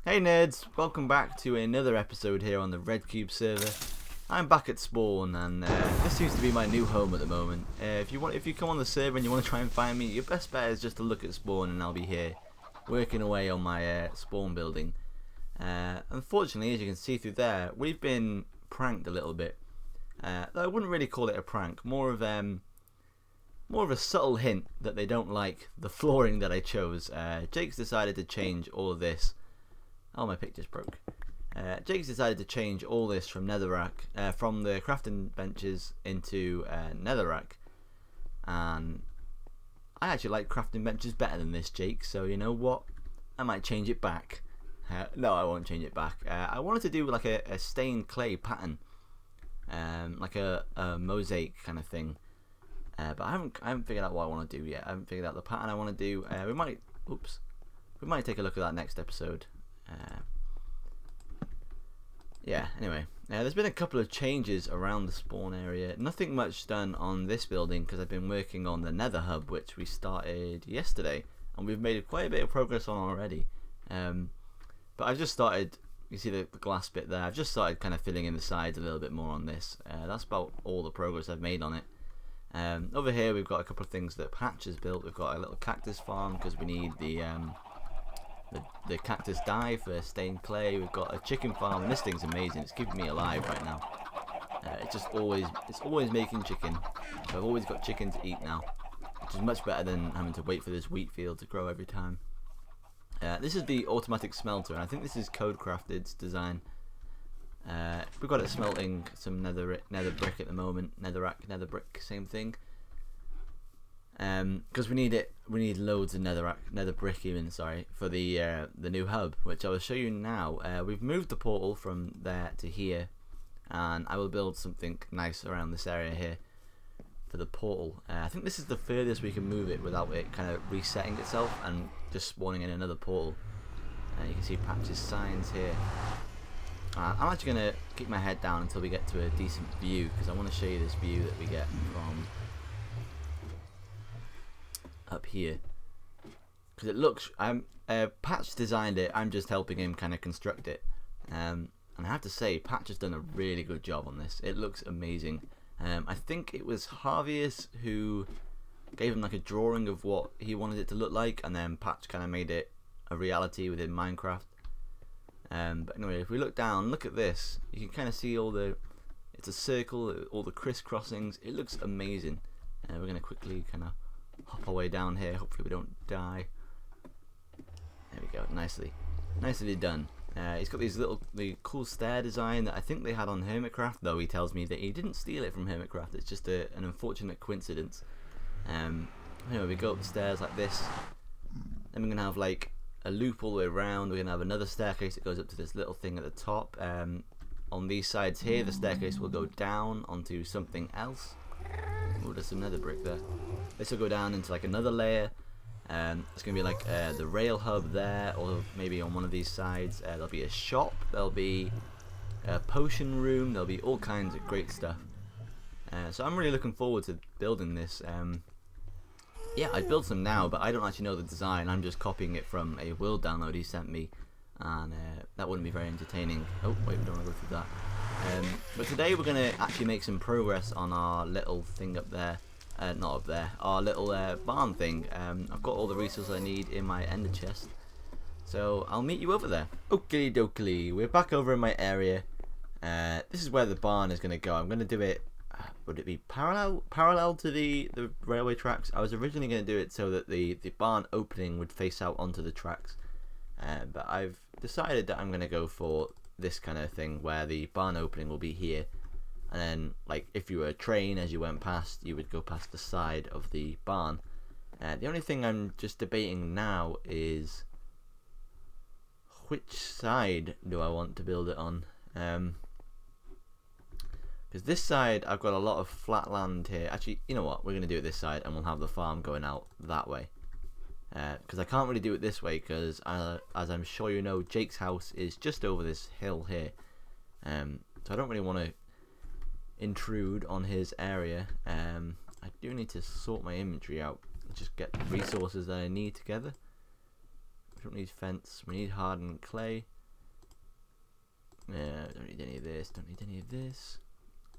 Hey nerds, welcome back to another episode here on the Redcubed server. I'm back at spawn and this seems to be my new home at the moment. If you come on the server and you want to try and find me, your best bet is just to look at spawn and I'll be here working away on my spawn building. Unfortunately, as you can see through there, we've been pranked a little bit. Though I wouldn't really call it a prank, more of a subtle hint that they don't like the flooring that I chose. Jake's decided to change all of this. Oh, my pick just broke. Jake's decided to change all this from netherrack, from the crafting benches into netherrack, and I actually like crafting benches better than this, Jake. So you know what? I might change it back. No, I won't change it back. I wanted to do like a stained clay pattern, like a mosaic kind of thing. But I haven't figured out what I want to do yet. I haven't figured out the pattern I want to do. We might take a look at that next episode. Yeah, anyway, there's been a couple of changes around the spawn area. Nothing much done on this building because I've been working on the nether hub, which we started yesterday, and we've made quite a bit of progress on already. But I've just started, you see the glass bit there, I've just started kind of filling in the sides a little bit more on this. That's about all the progress I've made on it. Over here we've got a couple of things that Patch has built. We've got a little cactus farm because we need the cactus dye for stained clay. We've got a chicken farm, and this thing's amazing. It's keeping me alive right now. It's always making chicken. So I've always got chicken to eat now, which is much better than having to wait for this wheat field to grow every time. This is the automatic smelter, and I think this is Codecrafted's design. We've got it smelting some nether brick at the moment. Nether brick, same thing. Because we need loads of nether brick even, sorry, for the new hub, which I will show you now. We've moved the portal from there to here, and I will build something nice around this area here for the portal. I think this is the furthest we can move it without it kind of resetting itself and just spawning in another portal. You can see Patch's signs here. I'm actually going to keep my head down until we get to a decent view, because I want to show you this view that we get from up here, because it looks, Patch designed it, I'm just helping him kind of construct it, and I have to say Patch has done a really good job on this. It looks amazing. I think it was Harvius who gave him like a drawing of what he wanted it to look like, and then Patch kind of made it a reality within Minecraft. But anyway, if we look down, look at this, you can kind of see it's a circle, all the crisscrossings. It looks amazing. We're going to quickly kind of hop our way down here. Hopefully we don't die. There we go, nicely done. He's got the cool stair design that I think they had on Hermitcraft, though he tells me that he didn't steal it from Hermitcraft. It's just an unfortunate coincidence. Anyway, we go up the stairs like this. Then we're gonna have like a loop all the way around. We're gonna have another staircase that goes up to this little thing at the top. On these sides here, the staircase will go down onto something else. Oh, there's some nether brick there. This will go down into like another layer. It's going to be like the rail hub there, or maybe on one of these sides there'll be a shop, there'll be a potion room, there'll be all kinds of great stuff. So I'm really looking forward to building this. Yeah, I built some now, but I don't actually know the design. I'm just copying it from a world download he sent me, and that wouldn't be very entertaining. Oh wait, we don't want to go through that. But today we're going to actually make some progress on our little thing up there. Not up there, our little barn thing. I've got all the resources I need in my ender chest, so I'll meet you over there. Okie dokie, we're back over in my area. This is where the barn is going to go. I'm going to do it, would it be parallel to the railway tracks? I was originally going to do it so that the barn opening would face out onto the tracks, but I've decided that I'm going to go for this kind of thing where the barn opening will be here. And then, like, if you were a train, as you went past, you would go past the side of the barn. The only thing I'm just debating now is which side do I want to build it on? Because this side, I've got a lot of flat land here. Actually, you know what? We're going to do it this side, and we'll have the farm going out that way. Because I can't really do it this way, because as I'm sure you know, Jake's house is just over this hill here. So I don't really want to intrude on his area. I do need to sort my inventory out, just get the resources that I need together. We don't need fence. We need hardened clay. Yeah, don't need any of this. Don't need any of this.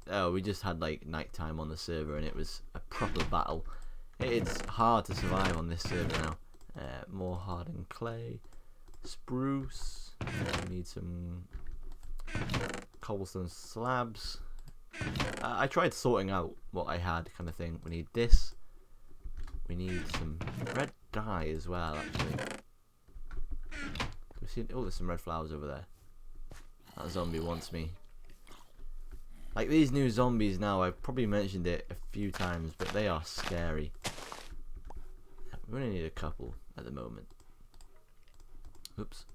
Oh, we just had like nighttime on the server and it was a proper battle. It's hard to survive on this server now. More hardened clay. Spruce. We need some cobblestone slabs. I tried sorting out what I had, kind of thing. We need this. We need some red dye as well, actually. We see, oh, there's some red flowers over there. That zombie wants me. Like these new zombies now, I've probably mentioned it a few times, but they are scary. We only need a couple at the moment. Oops.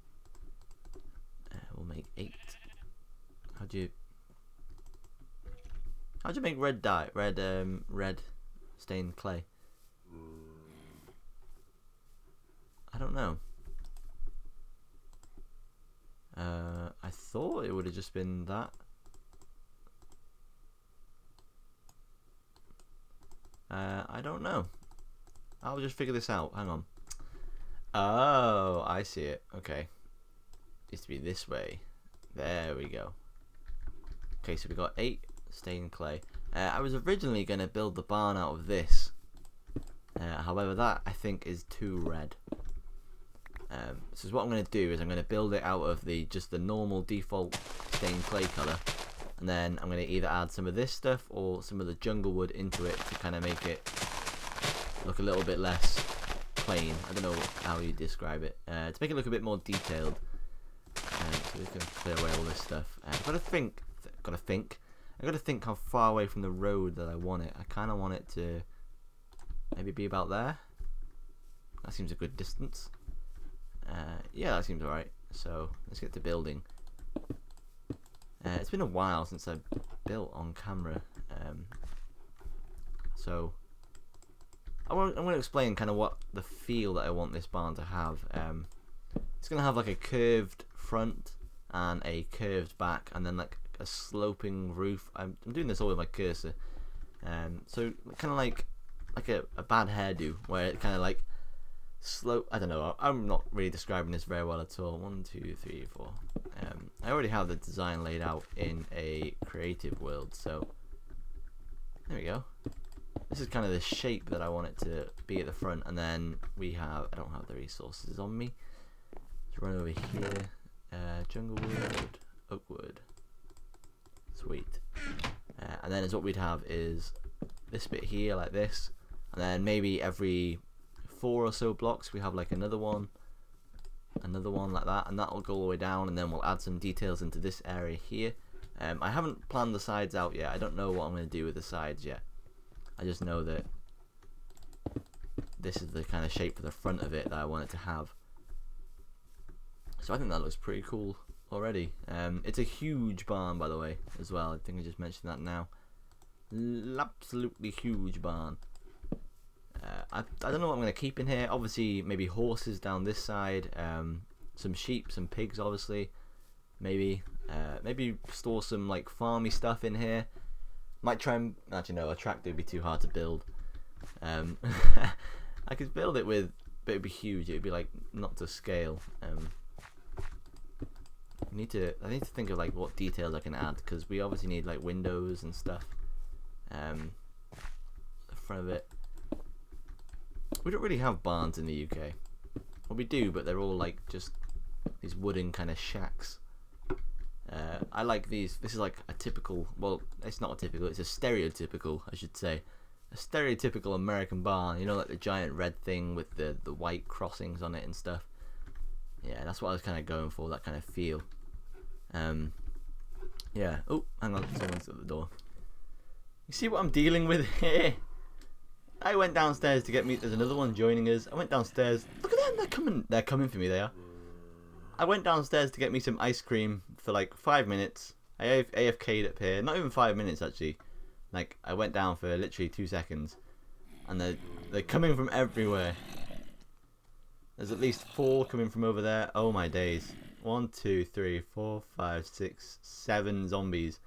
We'll make 8. How'd you make red dye? Red stained clay. I don't know. I thought it would have just been that. I don't know. I'll just figure this out. Hang on. Oh, I see it. Okay. It used to be this way. There we go. Okay, so we got 8 stained clay. I was originally going to build the barn out of this. However, that I think is too red. So what I'm going to do is I'm going to build it out of just the normal default stained clay colour, and then I'm going to either add some of this stuff or some of the jungle wood into it to kind of make it look a little bit less plain. I don't know how you describe it. To make it look a bit more detailed. So we can clear away all this stuff. I've got to think. I've got to think how far away from the road that I want it. I kind of want it to maybe be about there. That seems a good distance. Yeah, that seems alright. So let's get to building. It's been a while since I've built on camera. So I'm going to explain kind of what the feel that I want this barn to have. It's going to have like a curved front and a curved back, and then like a sloping roof. I'm doing this all with my cursor. So kind of like a bad hairdo, where it kind of like slope. I don't know. I'm not really describing this very well at all. 1, 2, 3, 4. I already have the design laid out in a creative world, so there we go. This is kind of the shape that I want it to be at the front, and then we have. I don't have the resources on me. Let's run over here. Jungle wood, oak wood. Sweet. And then what we'd have is this bit here, like this, and then maybe every 4 or so blocks we have like another one like that, and that will go all the way down, and then we'll add some details into this area here. I haven't planned the sides out yet. I don't know what I'm going to do with the sides yet. I just know that this is the kind of shape for the front of it that I want it to have. So I think that looks pretty cool already. It's a huge barn, by the way, as well. I think I just mentioned that now. Absolutely huge barn. I don't know what I'm going to keep in here. Obviously, maybe horses down this side. Some sheep, some pigs, obviously. Maybe store some like farmy stuff in here. Might try and actually no, a tractor would be too hard to build. I could build it with, but it'd be huge. It'd be like not to scale. I need to think of like what details I can add, because we obviously need like windows and stuff. The front of it. We don't really have barns in the UK. Well, we do, but they're all like just these wooden kind of shacks. I like these. This is like a typical. Well, it's not a typical. It's a stereotypical, I should say. A stereotypical American barn. You know, like the giant red thing with the white crossings on it and stuff. Yeah, that's what I was kind of going for. That kind of feel. Yeah. Oh, hang on. Someone's at the door. You see what I'm dealing with here? I went downstairs to get me. There's another one joining us. I went downstairs. Look at them. They're coming. They're coming for me. They are. I went downstairs to get me some ice cream for like 5 minutes. I AFK'd up here. Not even 5 minutes actually. Like I went down for literally 2 seconds, and they're coming from everywhere. There's at least 4 coming from over there. Oh my days. 1, 2, 3, 4, 5, 6, 7 zombies.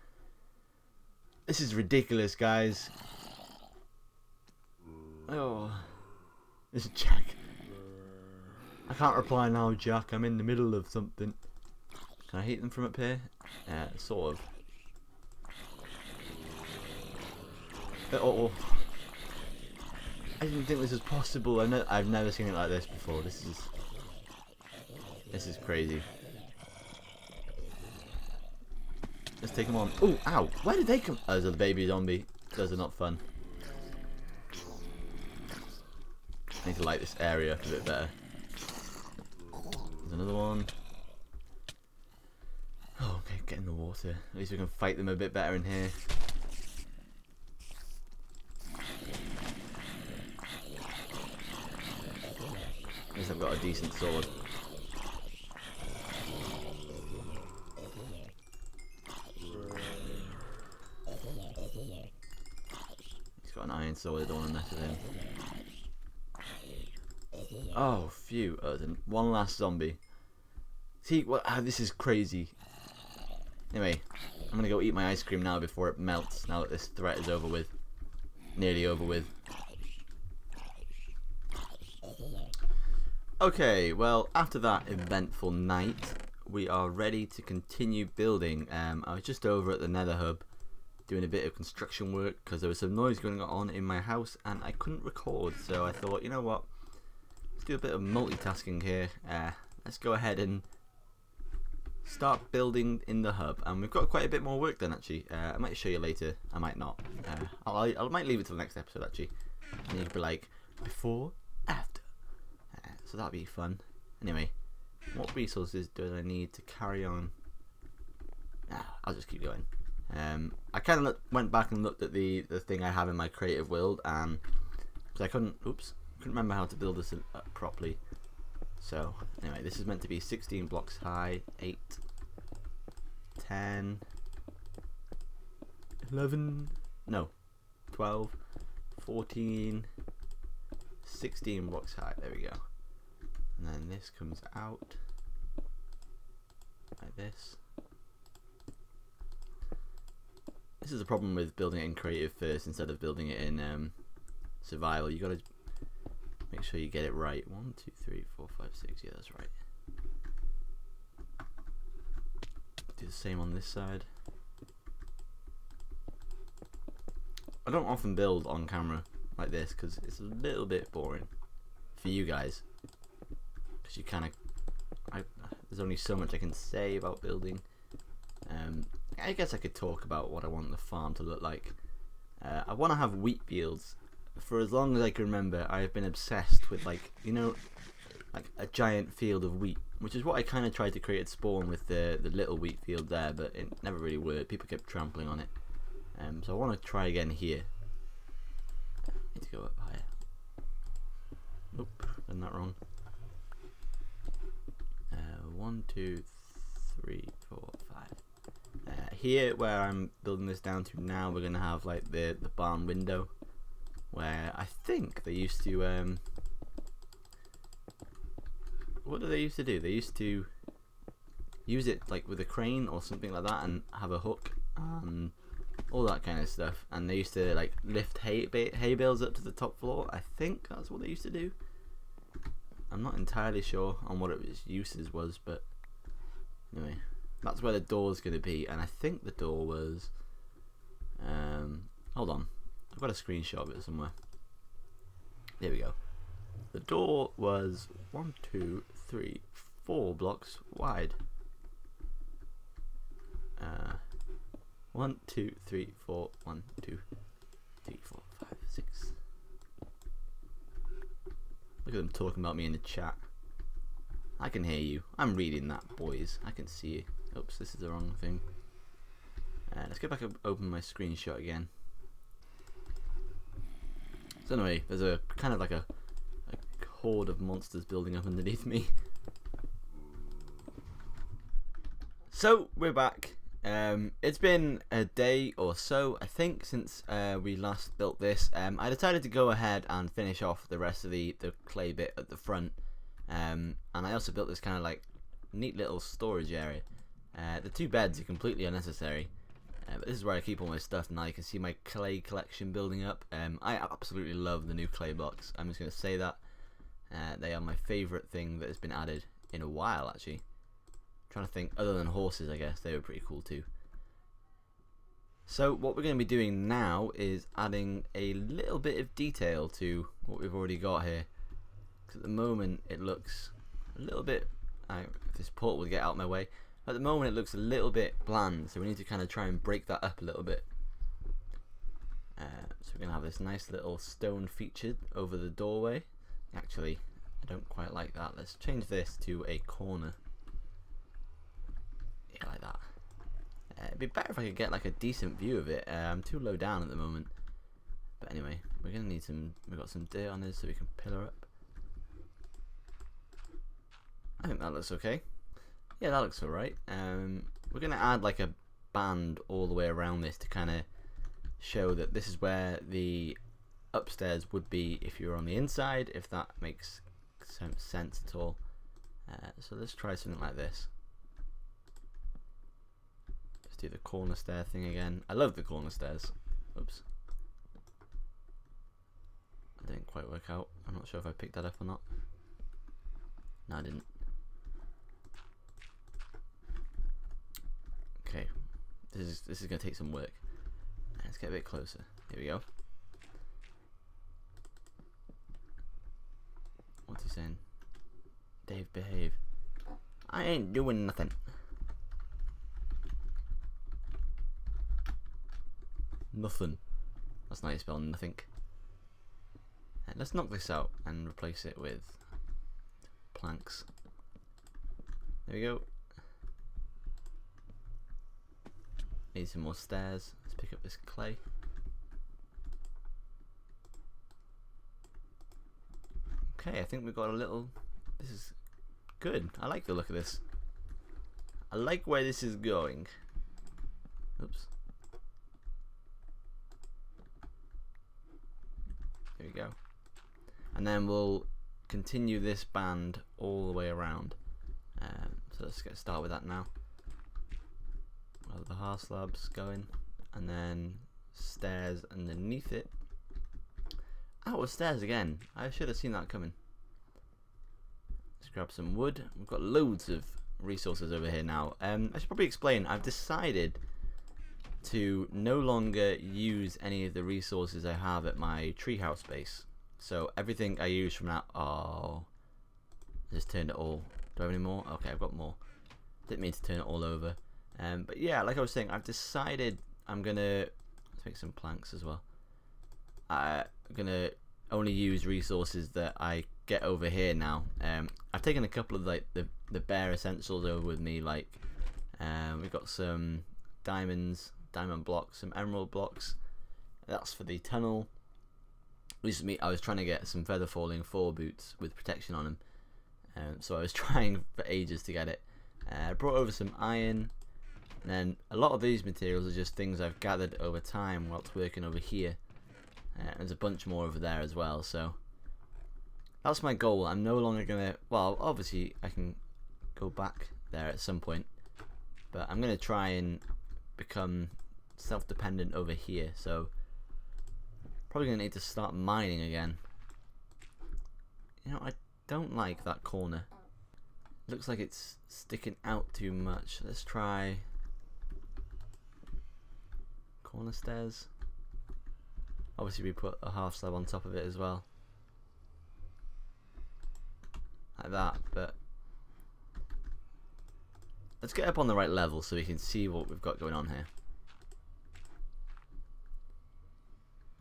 This is ridiculous, guys. Oh, this is Jack. I can't reply now, Jack. I'm in the middle of something. Can I heat them from up here? Sort of. Oh. I didn't think this was possible. I've never seen it like this before. This is crazy. Let's take them on. Oh, ow! Where did they come? Oh, there's a baby zombie. Those are not fun. I need to light this area up a bit better. There's another one. Oh, okay, get in the water. At least we can fight them a bit better in here. At least I've got a decent sword. He's got an iron sword, I don't want to mess with him. Oh, phew. Oh, there's one last zombie. See, this is crazy. Anyway, I'm going to go eat my ice cream now before it melts, now that this threat is over with. Nearly over with. Okay, well, after that eventful night, we are ready to continue building. I was just over at the Nether Hub doing a bit of construction work because there was some noise going on in my house and I couldn't record, so I thought, you know what, let's do a bit of multitasking here. Let's go ahead and start building in the hub, and we've got quite a bit more work done actually. I might show you later, I might not. I might leave it till the next episode actually, and you could be like, before, after. So that'll be fun. Anyway, what resources do I need to carry on? I'll just keep going. I kind of went back and looked at the thing I have in my creative world, and because I couldn't remember how to build this properly. So anyway, this is meant to be 16 blocks high, 8, 10, 11, no, 12, 14, 16 blocks high. There we go. And then this comes out like this. This is the problem with building it in creative first instead of building it in survival. You got to make sure you get it right. 1, 2, 3, 4, 5, 6. Yeah, that's right. Do the same on this side. I don't often build on camera like this because it's a little bit boring for you guys. Because you kind of, there's only so much I can say about building. I guess I could talk about what I want the farm to look like. I want to have wheat fields. For as long as I can remember, I have been obsessed with, like, you know, like a giant field of wheat, which is what I kind of tried to create at spawn with the little wheat field there, but it never really worked. People kept trampling on it. So I want to try again here. Need to go up higher. Nope, done that wrong. 1, 2, 3, 4, 5. Here, where I'm building this down to now, we're gonna have like the barn window, where I think they used to what do they used to do? They used to use it like with a crane or something like that, and have a hook and all that kind of stuff. And they used to like lift hay bales up to the top floor. I think that's what they used to do. I'm not entirely sure on what its uses was, but anyway, that's where the door's going to be. And I think the door was hold on, I've got a screenshot of it somewhere. There we go. The door was 1, 2, 3, 4 blocks wide. 1, 2, 3, 4. 1, 2, 3, 4, 5, 6. Look at them talking about me in the chat. I can hear you. I'm reading that, boys. I can see you. Oops, this is the wrong thing. Let's go back and open my screenshot again. So anyway, there's a kind of like a horde of monsters building up underneath me. So we're back. It's been a day or so, I think, since we last built this. I decided to go ahead and finish off the rest of the clay bit at the front, and I also built this kind of like neat little storage area. The 2 beds are completely unnecessary, but this is where I keep all my stuff. Now you can see my clay collection building up. I absolutely love the new clay blocks. I'm just going to say that. They are my favourite thing that has been added in a while, actually. I'm trying to think, other than horses, I guess they were pretty cool too. So what we're going to be doing now is adding a little bit of detail to what we've already got here. Because at the moment it looks a little bit, if this port would get out of my way, at the moment it looks a little bit bland, so we need to kind of try and break that up a little bit. So we're going to have this nice little stone featured over the doorway. Actually, I don't quite like that. Let's change this to a corner. Yeah, like that. It'd be better if I could get like a decent view of it. I'm too low down at the moment. But anyway, we're going to need some, we've got some dirt on this so we can pillar up. I think that looks okay. Yeah, that looks alright. We're going to add like a band all the way around this to kind of show that this is where the upstairs would be if you were on the inside, if that makes some sense at all. So let's try something like this. Let's do the corner stair thing again. I love the corner stairs. Oops. That didn't quite work out. I'm not sure if I picked that up or not. No, I didn't. Okay, this is going to take some work. Let's get a bit closer. Here we go. What's he saying? Dave, behave. I ain't doing nothing. Nothing. That's not how you spell nothing. Let's knock this out and replace it with planks. There we go. Need some more stairs. Let's pick up this clay. Okay, I think we've got a little... This is good. I like the look of this. I like where this is going. Oops. There we go. And then we'll continue this band all the way around. So let's get started with that now. The half slabs going, and then stairs underneath it. Out of stairs again. I should have seen that coming. Let's grab some wood. We've got loads of resources over here now. I should probably explain. I've decided to no longer use any of the resources I have at my treehouse base. So everything I use from now. Oh, I just turned it all. Do I have any more? Okay, I've got more. Didn't mean to turn it all over. But yeah, like I was saying, I've decided I'm gonna let's make some planks as well. I'm gonna only use resources that I get over here now. I've taken a couple of like the bare essentials over with me. Like we've got some diamonds, diamond blocks, some emerald blocks. That's for the tunnel. Recently, I was trying to get some feather falling foreboots with protection on them. So I was trying for ages to get it. I brought over some iron. And then a lot of these materials are just things I've gathered over time whilst working over here. There's a bunch more over there as well, so that's my goal. I'm no longer gonna, well, obviously I can go back there at some point, but I'm gonna try and become self-dependent over here, so probably gonna need to start mining again. You know, I don't like that corner. Looks like it's sticking out too much. Let's try corner stairs. Obviously we put a half slab on top of it as well, like that, but let's get up on the right level so we can see what we've got going on here.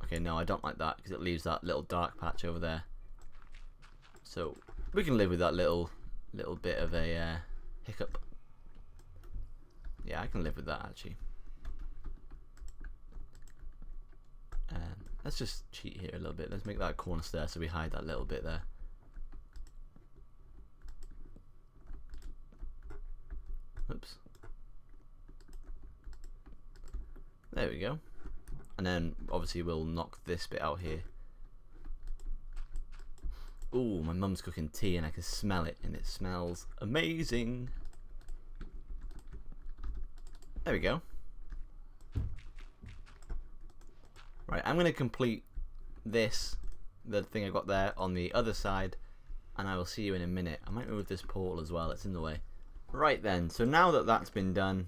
Okay, no, I don't like that because it leaves that little dark patch over there, so we can live with that little bit of a hiccup. Yeah, I can live with that actually. Let's just cheat here a little bit. Let's make that a corner stair so we hide that little bit there. Oops. There we go. And then obviously we'll knock this bit out here. Ooh, my mum's cooking tea and I can smell it, and it smells amazing. There we go. Right, I'm going to complete this, the thing I got there, on the other side, and I will see you in a minute. I might move this portal as well, it's in the way. Right then, so now that that's been done,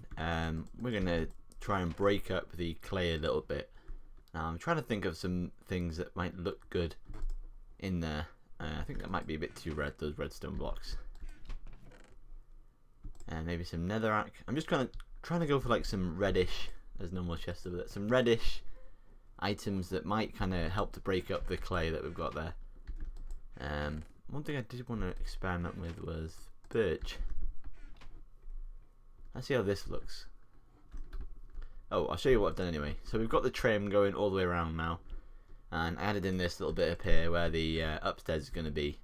we're going to try and break up the clay a little bit. Now I'm trying to think of some things that might look good in there. I think that might be a bit too red, those redstone blocks. And maybe some netherrack. I'm just trying to go for like some reddish, there's no more chest over there, some reddish items that might kind of help to break up the clay that we've got there. One thing I did want to experiment with was birch. Let's see how this looks. Oh, I'll show you what I've done anyway. So we've got the trim going all the way around now, and I added in this little bit up here where the upstairs is going to be.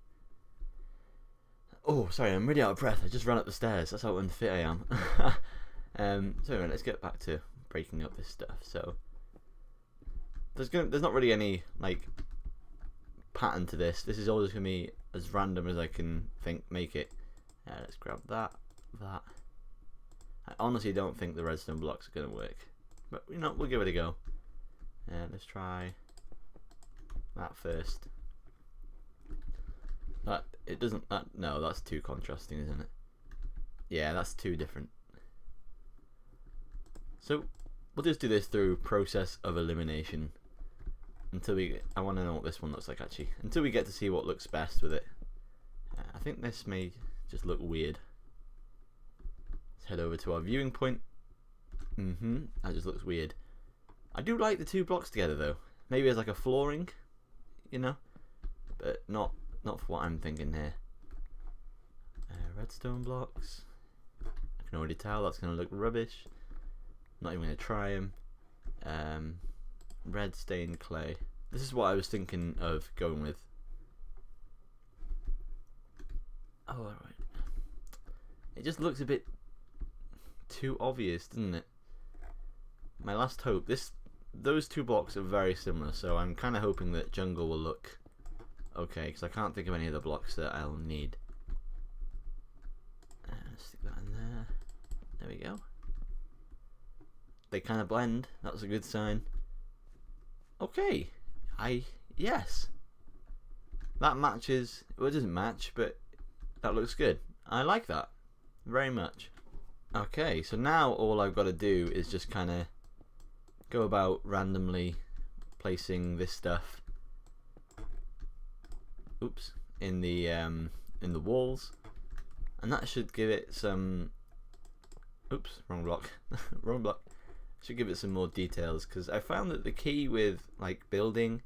Oh, sorry, I'm really out of breath. I just ran up the stairs. That's how unfit I am. So anyway, let's get back to breaking up this stuff. So there's not really any like pattern to this. This is all just going to be as random as I can make it. Let's grab that. I honestly don't think the redstone blocks are going to work, but you know, we'll give it a go. Let's try that first. No, that's too contrasting, isn't it? Yeah, that's too different. So we'll just do this through process of elimination until I want to know what this one looks like actually, until we get to see what looks best with it. I think this may just look weird. Let's head over to our viewing point. That just looks weird. I do like the two blocks together though. Maybe as like a flooring, you know, but not for what I'm thinking here. Redstone blocks. I can already tell that's going to look rubbish. Not even going to try them. Red stained clay. This is what I was thinking of going with. Oh, alright. It just looks a bit too obvious, doesn't it? My last hope. Those two blocks are very similar, so I'm kind of hoping that jungle will look okay, because I can't think of any other blocks that I'll need. Stick that in there. There we go. They kind of blend. That's a good sign. Okay. Yes. That matches. Well, it doesn't match, but that looks good. I like that very much. Okay, so now all I've got to do is just kind of go about randomly placing this stuff. Oops, in the walls, and that should give it some. Oops, wrong block. Wrong block. Should give it some more details, because I found that the key with like building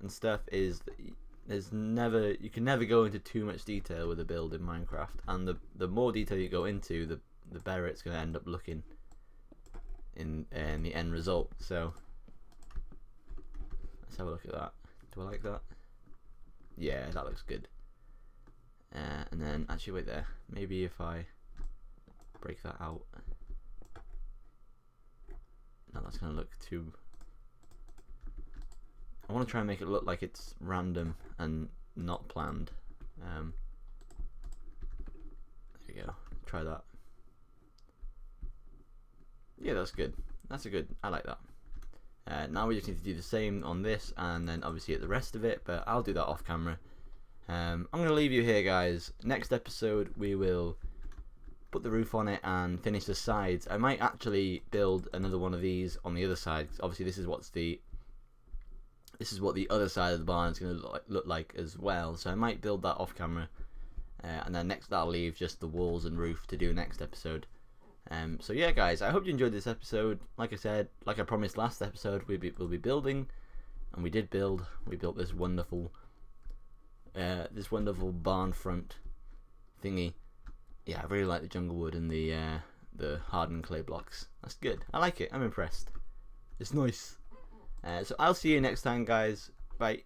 and stuff is that you can never go into too much detail with a build in Minecraft, and the more detail you go into, the better it's going to end up looking in the end result. So let's have a look at that. Do I like that? Yeah, that looks good. And then actually wait there. Maybe if I break that out. No, that's gonna look too. I want to try and make it look like it's random and not planned. There we go. Try that. Yeah, that's good. That's a good. I like that. Now we just need to do the same on this, and then obviously at the rest of it, but I'll do that off camera. I'm going to leave you here, guys. Next episode we will put the roof on it and finish the sides. I might actually build another one of these on the other side. Obviously this is what the other side of the barn is going to look like as well, so I might build that off camera, and then next I'll leave just the walls and roof to do next episode. So yeah, guys, I hope you enjoyed this episode. Like I said, like I promised last episode, we'll be building, and we did build. We built this wonderful barn front thingy. Yeah, I really like the jungle wood and the hardened clay blocks. That's good. I like it. I'm impressed. It's nice. So I'll see you next time, guys. Bye.